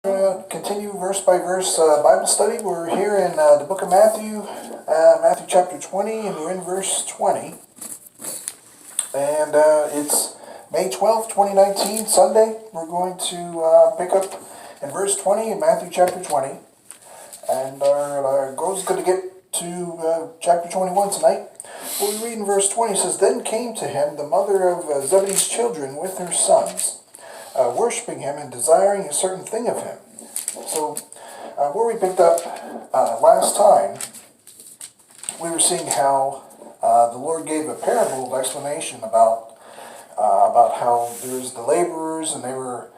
Continue verse by verse Bible study. We're here in the book of Matthew, Matthew chapter 20, and we're in verse 20. And it's May 12th, 2019, Sunday. We're going to pick up in verse 20 in Matthew chapter 20. And our goal is going to get to chapter 21 tonight. What we read in verse 20 says, "Then came to him the mother of Zebedee's children with her sons, worshiping him and desiring a certain thing of him." So, where we picked up last time, we were seeing how the Lord gave a parable of explanation about how there's the laborers and they were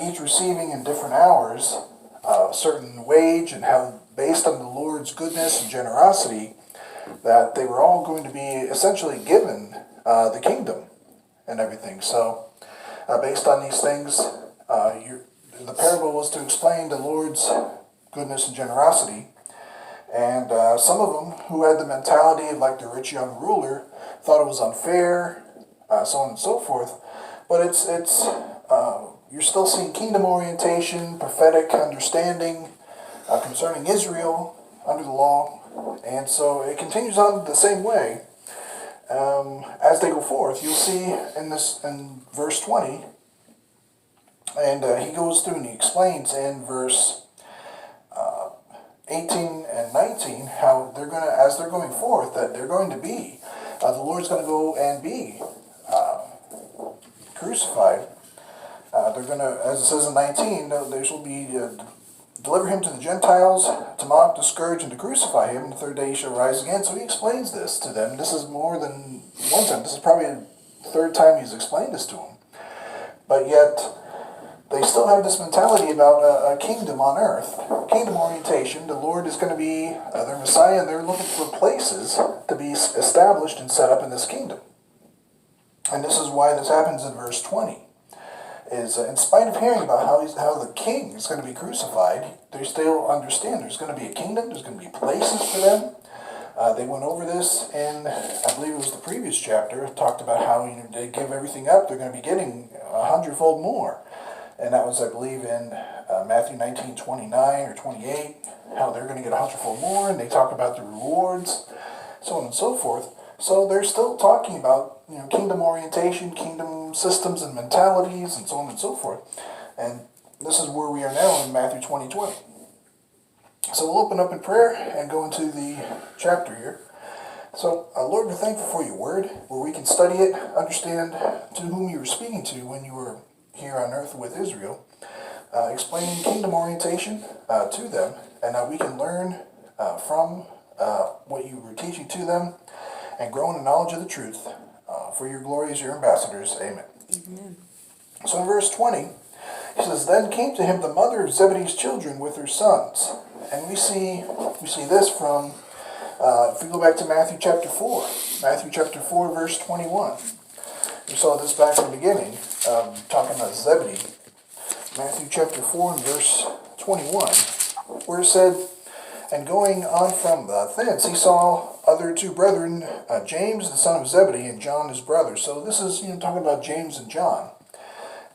each receiving in different hours a certain wage, and how based on the Lord's goodness and generosity that they were all going to be essentially given the kingdom and everything. So based on these things, the parable was to explain the Lord's goodness and generosity. And some of them who had the mentality of like the rich young ruler thought it was unfair, so on and so forth. But it's you're still seeing kingdom orientation, prophetic understanding concerning Israel under the law. And so it continues on the same way. As they go forth, you'll see in verse 20, and he goes through and he explains in verse 18 and 19 how they're going to, as they're going forth, that they're going to be, the Lord's going to go and be crucified. They're going to, as it says in 19, they shall be deliver him to the Gentiles, to mock, to scourge, and to crucify him, and the third day he shall rise again. So he explains this to them. This is more than one time. This is probably the third time he's explained this to them. But yet, they still have this mentality about a kingdom on earth, kingdom orientation. The Lord is going to be their Messiah, and they're looking for places to be established and set up in this kingdom. And this is why this happens in verse 20. Is in spite of hearing about how the king is going to be crucified, they still understand there's going to be a kingdom, there's going to be places for them. They went over this in, I believe it was the previous chapter, talked about how they give everything up, they're going to be getting 100-fold more. And that was, I believe, in Matthew 19:29 or 28, how they're going to get 100-fold more, and they talk about the rewards, so on and so forth. So they're still talking about kingdom orientation, kingdom systems and mentalities, and so on and so forth. And this is where we are now in Matthew 20:20. So we'll open up in prayer and go into the chapter here. So, Lord, we're thankful for your word, where we can study it, understand to whom you were speaking to when you were here on earth with Israel, explaining kingdom orientation to them, and that we can learn from what you were teaching to them and grow in the knowledge of the truth. For your glory as your ambassadors. Amen. Amen. So in verse 20, he says, "Then came to him the mother of Zebedee's children with her sons." And we see this from, if we go back to Matthew chapter 4. Matthew chapter 4, verse 21. We saw this back in the beginning, talking about Zebedee. Matthew chapter 4 and verse 21, where it said, "And going on from thence, he saw other two brethren, James the son of Zebedee, and John his brother." So this is talking about James and John.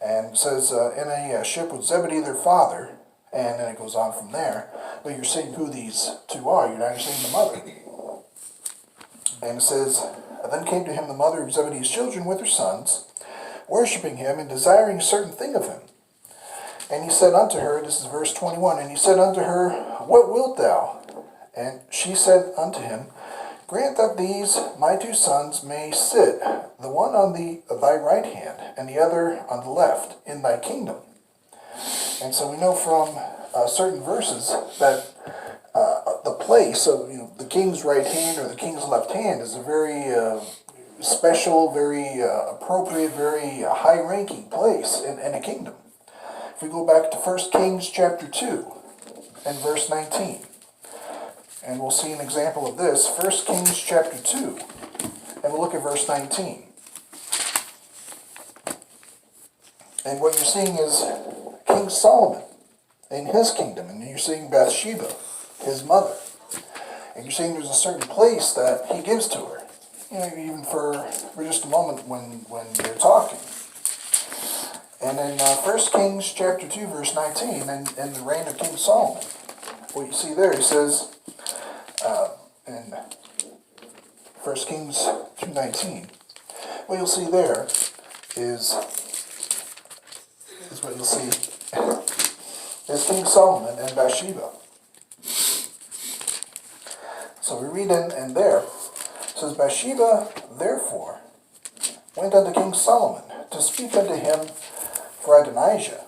And it says, in a ship with Zebedee their father, and then it goes on from there. But you're seeing who these two are. You're not seeing the mother. And it says, "Then came to him the mother of Zebedee's children with her sons, worshiping him and desiring a certain thing of him. And he said unto her," this is verse 21, "and he said unto her, What wilt thou? And she said unto him, Grant that these my two sons may sit, the one on thy right hand, and the other on the left, in thy kingdom." And so we know from certain verses that the place of the king's right hand or the king's left hand is a very special, very appropriate, very high-ranking place in a kingdom. If we go back to 1 Kings chapter 2 and verse 19, and we'll see an example of this. 1 Kings chapter 2, and we'll look at verse 19. And what you're seeing is King Solomon in his kingdom, and you're seeing Bathsheba, his mother. And you're seeing there's a certain place that he gives to her. Even for just a moment when they're talking. And in 1 Kings chapter 2, verse 19, in the reign of King Solomon, what you see there, he says in 1 Kings 2:19, what you'll see there is what you'll see is King Solomon and Bathsheba. So we read in there, it says, Bathsheba therefore went unto King Solomon to speak unto him for Adonijah.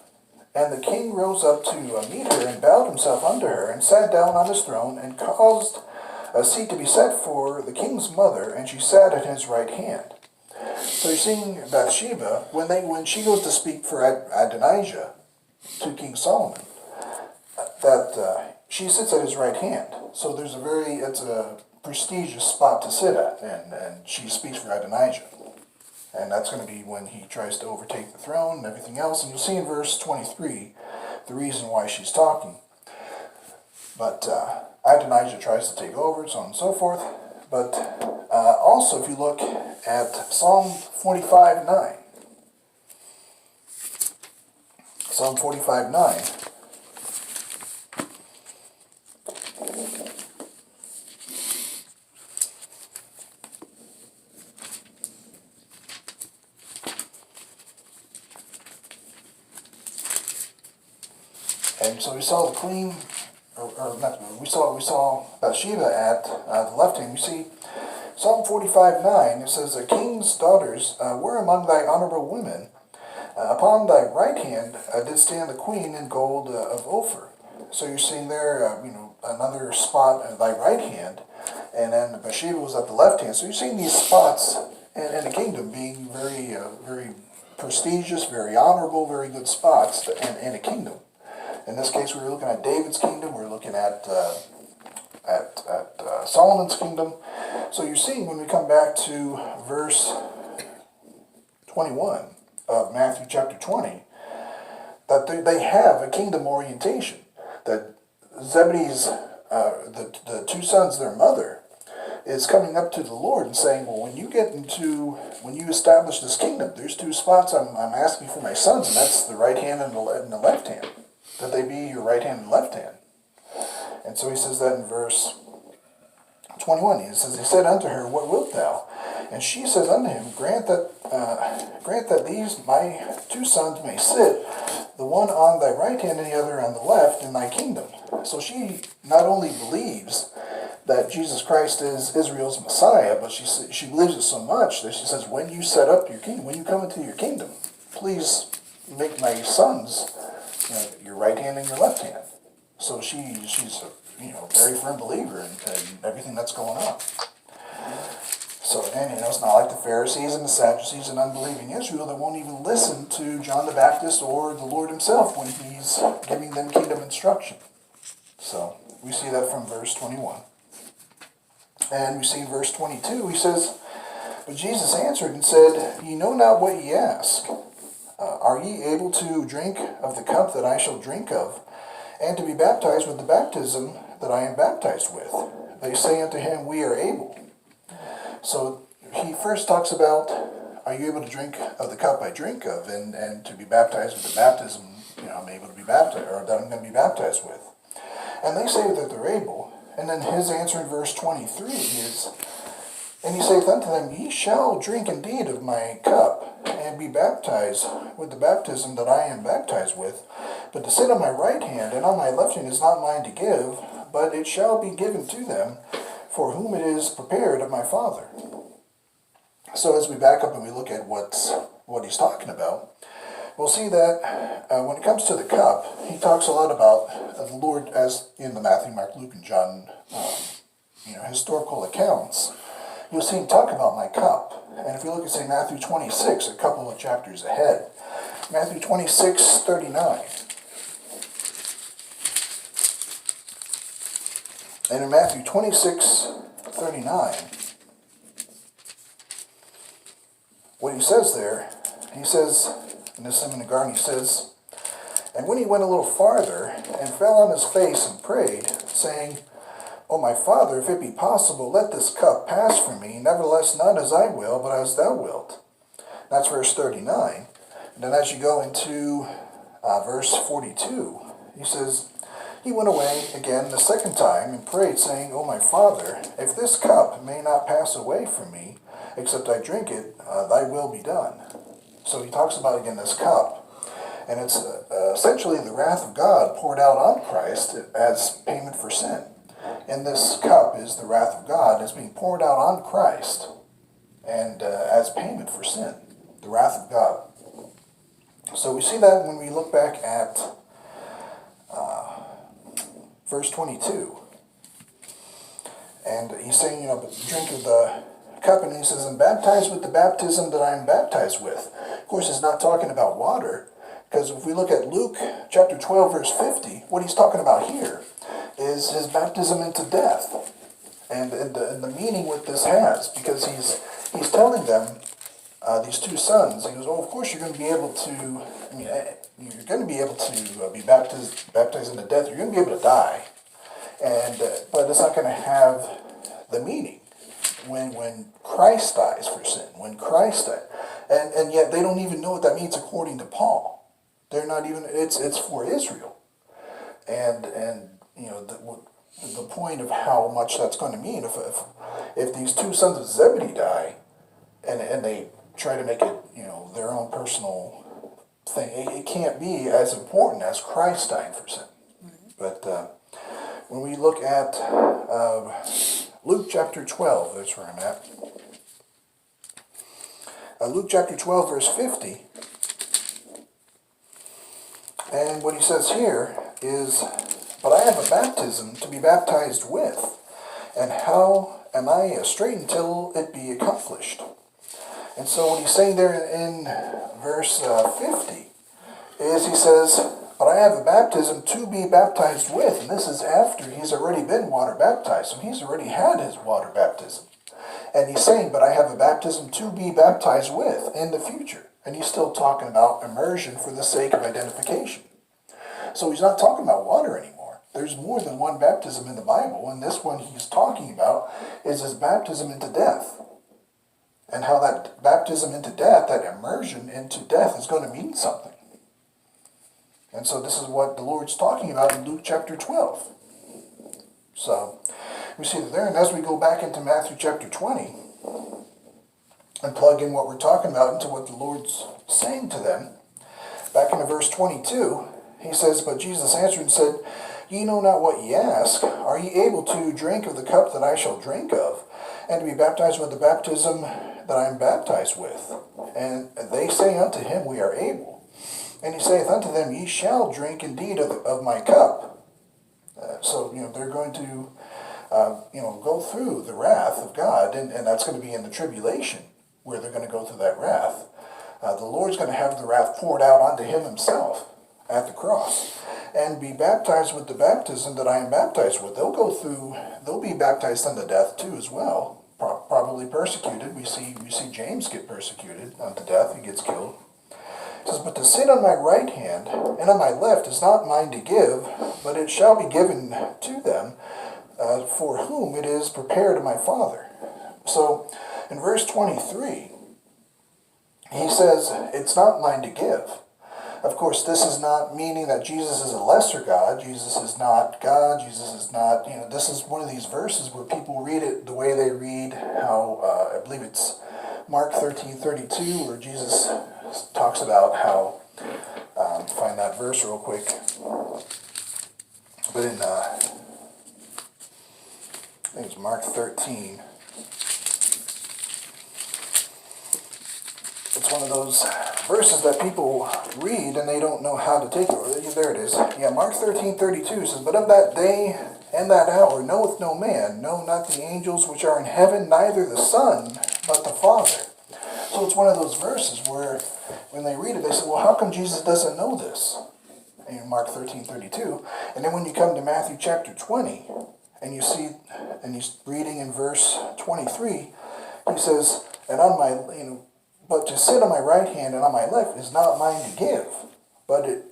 And the king rose up to meet her, and bowed himself unto her, and sat down on his throne, and caused a seat to be set for the king's mother, and she sat at his right hand. So you're seeing Bathsheba, when she goes to speak for Adonijah to King Solomon, that she sits at his right hand. So it's a prestigious spot to sit at, and she speaks for Adonijah. And that's going to be when he tries to overtake the throne and everything else. And you'll see in verse 23 the reason why she's talking. But Adonijah tries to take over, so on and so forth. But also, if you look at Psalm 45:9, Psalm 45:9. And so we saw the queen, we saw Bathsheba at the left hand. We see Psalm 45:9. It says, "The king's daughters were among thy honorable women. Upon thy right hand did stand the queen in gold of Ophir." So you're seeing there, another spot at thy right hand, and then Bathsheba was at the left hand. So you're seeing these spots in the kingdom being very, very prestigious, very honorable, very good spots in a kingdom. In this case, we were looking at David's kingdom. We're looking at Solomon's kingdom. So you're seeing when we come back to verse 21 of Matthew chapter 20, that they have a kingdom orientation. That Zebedee's, the two sons, their mother, is coming up to the Lord and saying, well, when you establish this kingdom, there's two spots I'm asking for my sons, and that's the right hand and the left hand. That they be your right hand and left hand. And so he says that in verse 21. He says, he said unto her, what wilt thou? And she says unto him, grant that these my two sons may sit, the one on thy right hand and the other on the left, in thy kingdom. So she not only believes that Jesus Christ is Israel's Messiah, but she believes it so much that she says, when you set up your kingdom, when you come into your kingdom, please make my sons your right hand and your left hand. So she's a very firm believer in everything that's going on. So again, it's not like the Pharisees and the Sadducees and unbelieving Israel that won't even listen to John the Baptist or the Lord himself when he's giving them kingdom instruction. So we see that from verse 21. And we see in verse 22, he says, but Jesus answered and said, ye know not what ye ask. Are ye able to drink of the cup that I shall drink of, and to be baptized with the baptism that I am baptized with? They say unto him, we are able. So he first talks about, are you able to drink of the cup I drink of, and to be baptized with the baptism I'm able to be baptized, or that I'm going to be baptized with? And they say that they're able. And then his answer in verse 23 is, and he saith unto them, ye shall drink indeed of my cup, and be baptized with the baptism that I am baptized with. But to sit on my right hand and on my left hand is not mine to give, but it shall be given to them, for whom it is prepared of my Father. So as we back up and we look at what he's talking about, we'll see that when it comes to the cup, he talks a lot about the Lord, as in the Matthew, Mark, Luke, and John, historical accounts. You'll see him talk about my cup. And if you look at, say, Matthew 26, a couple of chapters ahead, Matthew 26:39. And in Matthew 26:39, what he says there, he says, in this in the garden, he says, and when he went a little farther, and fell on his face and prayed, saying, O my Father, if it be possible, let this cup pass from me, nevertheless not as I will, but as thou wilt. That's verse 39. And then as you go into verse 42, he says, he went away again the second time and prayed, saying, O my Father, if this cup may not pass away from me, except I drink it, thy will be done. So he talks about, again, this cup. And it's essentially the wrath of God poured out on Christ as payment for sin. And this cup is the wrath of God that's being poured out on Christ and as payment for sin. The wrath of God. So we see that when we look back at verse 22. And he's saying, but drink of the cup, and he says, I'm baptized with the baptism that I am baptized with. Of course, he's not talking about water, because if we look at Luke chapter 12, verse 50, what he's talking about here is his baptism into death. And the meaning what this has, because he's telling them, these two sons, he goes, well, of course you're going to be able to, you're going to be able to be baptized into death. You're going to be able to die, but it's not going to have the meaning when Christ dies for sin. When Christ died, and yet they don't even know what that means according to Paul. They're not even. It's for Israel, and the point of how much that's going to mean if these two sons of Zebedee die, and they try to make it their own personal thing. It can't be as important as Christ dying for sin. But when we look at Luke chapter 12, that's where I'm at. Luke chapter 12, verse 50. And what he says here is, but I have a baptism to be baptized with, and how am I straight until it be accomplished? And so what he's saying there in verse 50 is he says, but I have a baptism to be baptized with. And this is after he's already been water baptized. So he's already had his water baptism. And he's saying, but I have a baptism to be baptized with in the future. And he's still talking about immersion for the sake of identification. So he's not talking about water anymore. There's more than one baptism in the Bible. And this one he's talking about is his baptism into death. And how that baptism into death, that immersion into death, is going to mean something. And so this is what the Lord's talking about in Luke chapter 12. So we see that there. And as we go back into Matthew chapter 20 and plug in what we're talking about into what the Lord's saying to them, back into verse 22, he says, but Jesus answered and said, ye know not what ye ask. Are ye able to drink of the cup that I shall drink of, and to be baptized with the baptism that I am baptized with? And they say unto him, we are able. And he saith unto them, ye shall drink indeed of my cup. So they're going to, go through the wrath of God, and that's going to be in the tribulation, where they're going to go through that wrath. The Lord's going to have the wrath poured out onto him himself at the cross, and be baptized with the baptism that I am baptized with. They'll be baptized unto death too as well, probably persecuted. We see James get persecuted unto death. He gets killed. It says, but to sit on my right hand and on my left is not mine to give, but it shall be given to them for whom it is prepared of my Father. So in verse 23, he says, it's not mine to give. Of course, this is not meaning that Jesus is a lesser God. Jesus is not God. Jesus is not, this is one of these verses where people read it the way they read how, I believe it's Mark 13:32, where Jesus talks about how, find that verse real quick, but in, I think it's Mark 13, it's one of those verses that people read and they don't know how to take it. There it is. Yeah, Mark 13:32 says, but of that day and that hour knoweth no man, no, not the angels which are in heaven, neither the Son, but the Father. So it's one of those verses where when they read it, they say, well, how come Jesus doesn't know this? In Mark 13:32. And then when you come to Matthew chapter 20, and you see, and he's reading in verse 23, he says, and on my, but to sit on my right hand and on my left is not mine to give, but it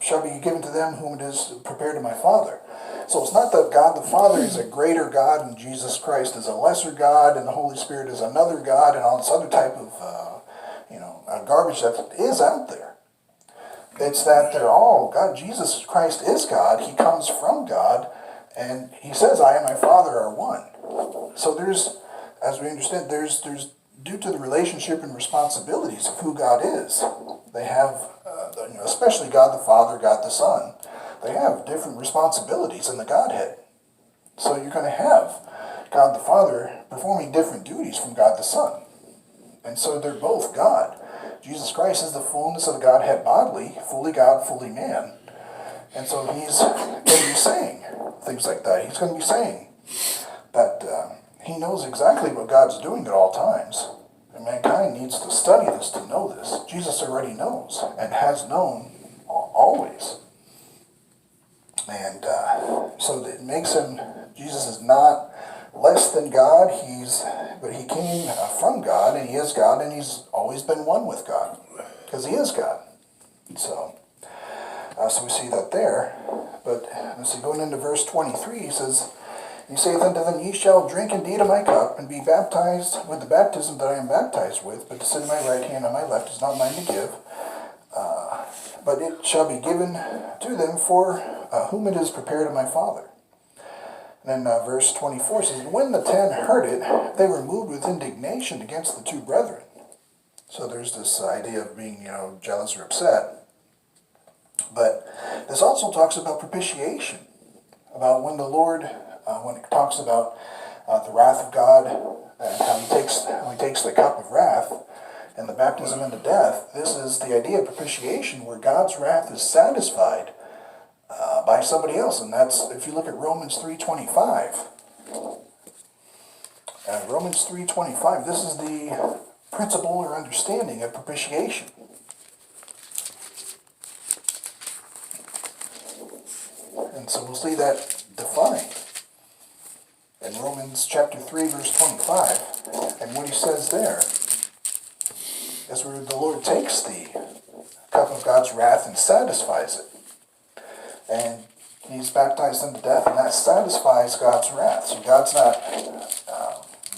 shall be given to them whom it is prepared of my Father. So it's not that God the Father is a greater God and Jesus Christ is a lesser God and the Holy Spirit is another God and all this other type of garbage that is out there. It's that they're all God. Jesus Christ is God. He comes from God. And he says, I and my Father are one. So there's, as we understand, there's due to the relationship and responsibilities of who God is, they have, especially God the Father, God the Son, they have different responsibilities in the Godhead. So you're going to have God the Father performing different duties from God the Son. And so they're both God. Jesus Christ is the fullness of the Godhead bodily, fully God, fully man. And so he's going to be saying things like that. He's going to be saying that he knows exactly what God's doing at all times. And mankind needs to study this to know this. Jesus already knows and has known always. And so it makes him, Jesus is not less than God, but he came from God, and he is God, and he's always been one with God, because he is God. So we see that there. But let's see, going into verse 23, he says, he saith unto them, Ye shall drink indeed of my cup, and be baptized with the baptism that I am baptized with, but to sit in my right hand and my left is not mine to give, but it shall be given to them for whom it is prepared of my Father. And then verse 24 says, When the 10 heard it, they were moved with indignation against the two brethren. So there's this idea of being, jealous or upset. But this also talks about propitiation, about when the Lord, when it talks about the wrath of God, and how he takes the cup of wrath and the baptism into death. This is the idea of propitiation, where God's wrath is satisfied by somebody else. And that's, if you look at Romans 3:25. Romans 3:25, this is the principle or understanding of propitiation. And so we'll see that defined in Romans chapter 3, verse 25. And what he says there is where the Lord takes the cup of God's wrath and satisfies it. And he's baptized unto death, and that satisfies God's wrath. So God's not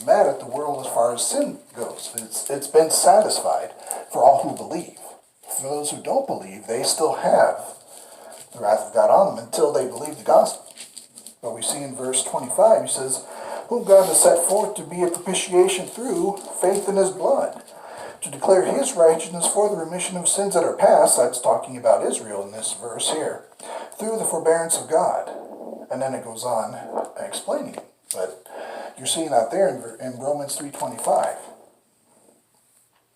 mad at the world as far as sin goes. It's been satisfied for all who believe. For those who don't believe, they still have the wrath of God on them until they believe the gospel. But we see in verse 25, he says, Whom God has set forth to be a propitiation through faith in his blood, to declare his righteousness for the remission of sins that are past. That's talking about Israel in this verse here, through the forbearance of God. And then it goes on explaining it. But you're seeing that there in Romans 3:25.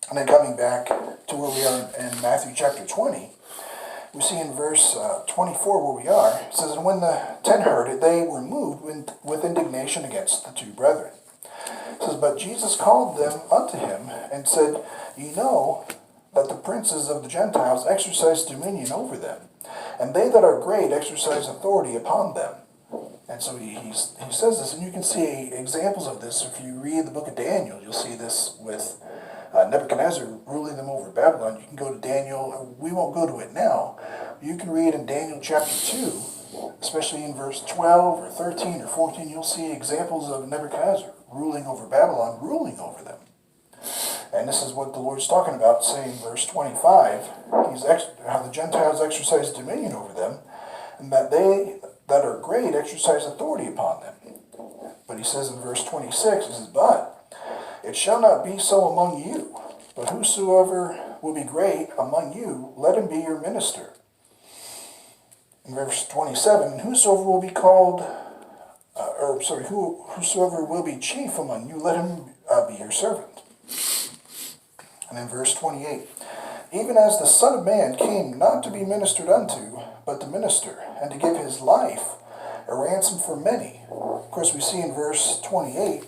And then coming back to where we are in Matthew chapter 20, we see in verse 24 where we are, it says, And when the 10 heard it, they were moved with indignation against the two brethren. It says, But Jesus called them unto him, and said, Ye know that the princes of the Gentiles exercise dominion over them, and they that are great exercise authority upon them. And so he says this, and you can see examples of this. If you read the book of Daniel, you'll see this with Nebuchadnezzar ruling them over Babylon. You can go to Daniel. We won't go to it now. You can read in Daniel chapter 2, especially in verse 12 or 13 or 14, you'll see examples of Nebuchadnezzar ruling over Babylon, ruling over them. And this is what the Lord's talking about, saying in verse 25, how the Gentiles exercise dominion over them, and that they that are great exercise authority upon them. But he says in verse 26, he says, But it shall not be so among you, but whosoever will be great among you, let him be your minister. In verse 27, and whosoever will be called, whosoever will be chief among you, let him be your servant. And in verse 28, even as the Son of Man came not to be ministered unto, but to minister, and to give his life a ransom for many. Of course, we see in verse 28,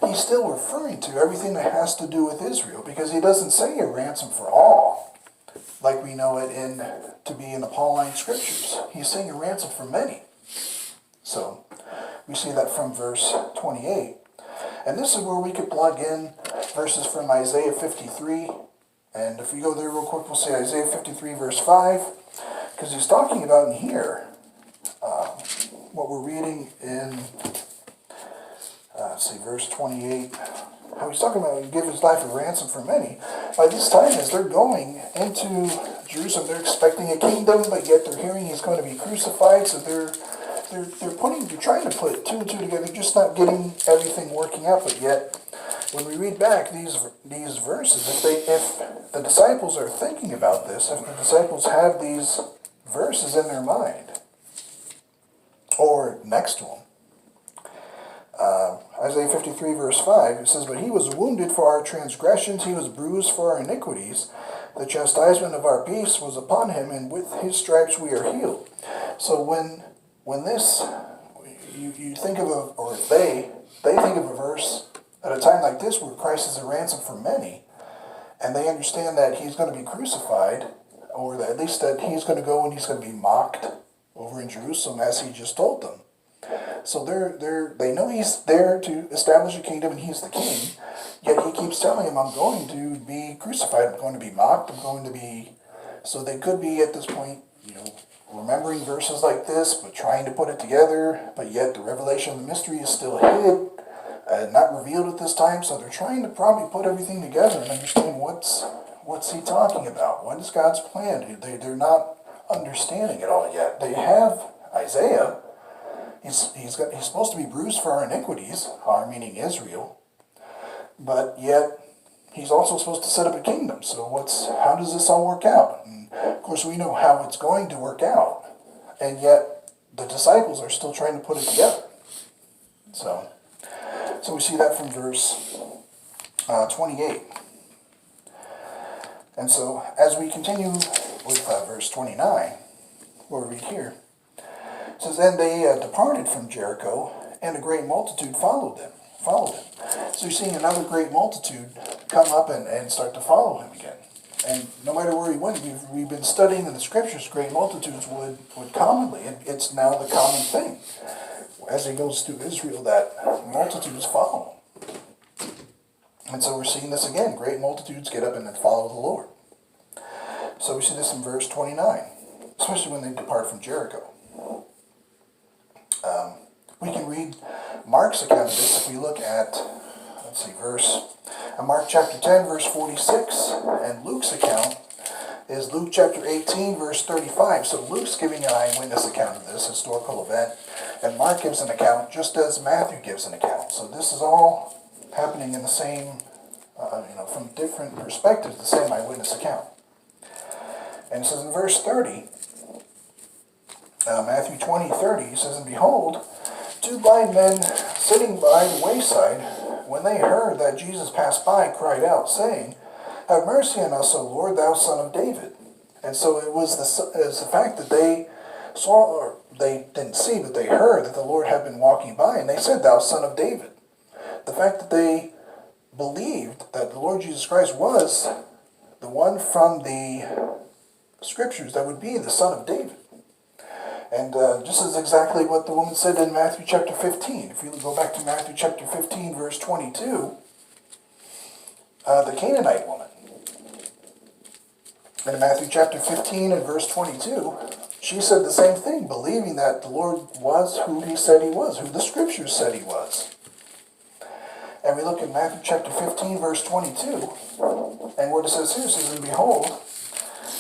he's still referring to everything that has to do with Israel, because he doesn't say a ransom for all, like we know it to be in the Pauline scriptures. He's saying a ransom for many. So we see that from verse 28. And this is where we could plug in verses from Isaiah 53. And if we go there real quick, we'll see Isaiah 53 verse 5. Because he's talking about in here, what we're reading in, verse 28. How he's talking about he give his life a ransom for many. By this time, as they're going into Jerusalem, they're expecting a kingdom, but yet they're hearing he's going to be crucified, so they're trying to put two and two together, just not getting everything working out. But yet, when we read back these verses, if the disciples are thinking about this, if the disciples have these verses in their mind, or next to them, Isaiah 53 verse 5, it says, "But he was wounded for our transgressions, he was bruised for our iniquities. The chastisement of our peace was upon him, and with his stripes we are healed." So when this, you think of or they think of a verse at a time like this where Christ is a ransom for many, and they understand that he's going to be crucified, or that at least that he's going to go and he's going to be mocked over in Jerusalem as he just told them. So they know he's there to establish a kingdom and he's the king, yet he keeps telling them, I'm going to be crucified, I'm going to be mocked, I'm going to be... So they could be at this point, remembering verses like this, but trying to put it together, but yet the revelation of the mystery is still hid, not revealed at this time, so they're trying to probably put everything together and understand what's he talking about, what is God's plan. They're not understanding it all yet. They have Isaiah. He's supposed to be bruised for our iniquities, our meaning Israel, but yet he's also supposed to set up a kingdom. So how does this all work out? And of course, we know how it's going to work out, and yet the disciples are still trying to put it together. So we see that from verse 28. And so as we continue with verse 29, we'll read here. It says, "Then they departed from Jericho, and a great multitude followed him. So you're seeing another great multitude come up and start to follow him again. And no matter where he went, we've been studying in the scriptures, great multitudes would commonly, and it's now the common thing, as he goes to Israel, that multitudes follow him. And so we're seeing this again. Great multitudes get up and then follow the Lord. So we see this in verse 29, especially when they depart from Jericho. We can read Mark's account of this if we look at, Mark chapter 10, verse 46, and Luke's account is Luke chapter 18, verse 35. So Luke's giving an eyewitness account of this historical event, and Mark gives an account just as Matthew gives an account. So this is all happening in the same, from different perspectives, the same eyewitness account. And it says in verse 30, Matthew 20:30, it says, "And behold, two blind men sitting by the wayside, when they heard that Jesus passed by, cried out, saying, Have mercy on us, O Lord, thou Son of David." And so it was the fact that they saw, or they didn't see, but they heard that the Lord had been walking by, and they said, "Thou Son of David." The fact that they believed that the Lord Jesus Christ was the one from the scriptures that would be the Son of David. And just as exactly what the woman said in Matthew chapter 15. If you go back to Matthew chapter 15, verse 22, the Canaanite woman. In Matthew chapter 15 and verse 22, she said the same thing, believing that the Lord was who he said he was, who the scriptures said he was. And we look at Matthew chapter 15, verse 22, and what it says here, it says, "And behold,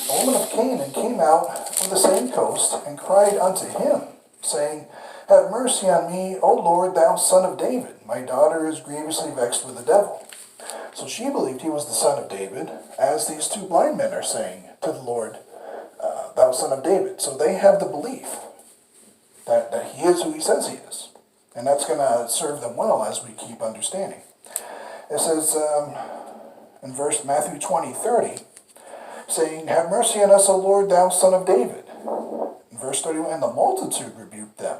a woman of Canaan came out of the same coast, and cried unto him, saying, Have mercy on me, O Lord, thou Son of David. My daughter is grievously vexed with the devil." So she believed he was the Son of David, as these two blind men are saying to the Lord, "Thou Son of David." So they have the belief that he is who he says he is. And that's going to serve them well as we keep understanding. It says in Matthew 20:30, saying, "Have mercy on us, O Lord, thou Son of David." In verse 31, "And the multitude rebuked them,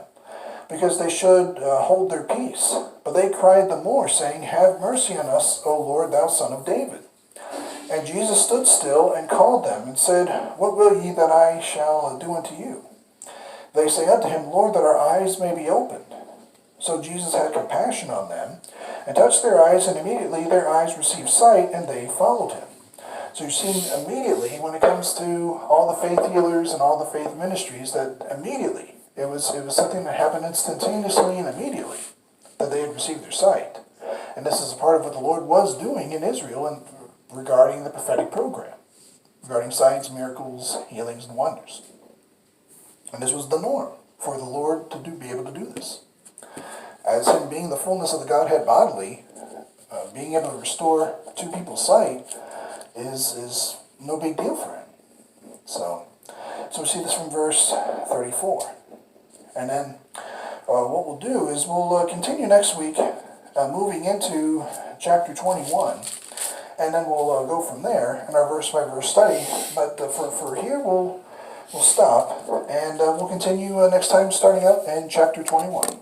because they should hold their peace. But they cried the more, saying, Have mercy on us, O Lord, thou Son of David. And Jesus stood still and called them, and said, What will ye that I shall do unto you? They say unto him, Lord, that our eyes may be opened. So Jesus had compassion on them, and touched their eyes, and immediately their eyes received sight, and they followed him." So you're seeing immediately, when it comes to all the faith healers and all the faith ministries, that immediately, it was something that happened instantaneously and immediately, that they had received their sight. And this is a part of what the Lord was doing in Israel and regarding the prophetic program. regarding signs, miracles, healings, and wonders. And this was the norm for the Lord to be able to do this. As him being the fullness of the Godhead bodily, being able to restore two people's sight is no big deal for him. So we see this from verse 34. And then what we'll do is we'll continue next week, moving into chapter 21. And then we'll go from there in our verse-by-verse study. But for here, we'll stop, and we'll continue next time, starting up in chapter 21.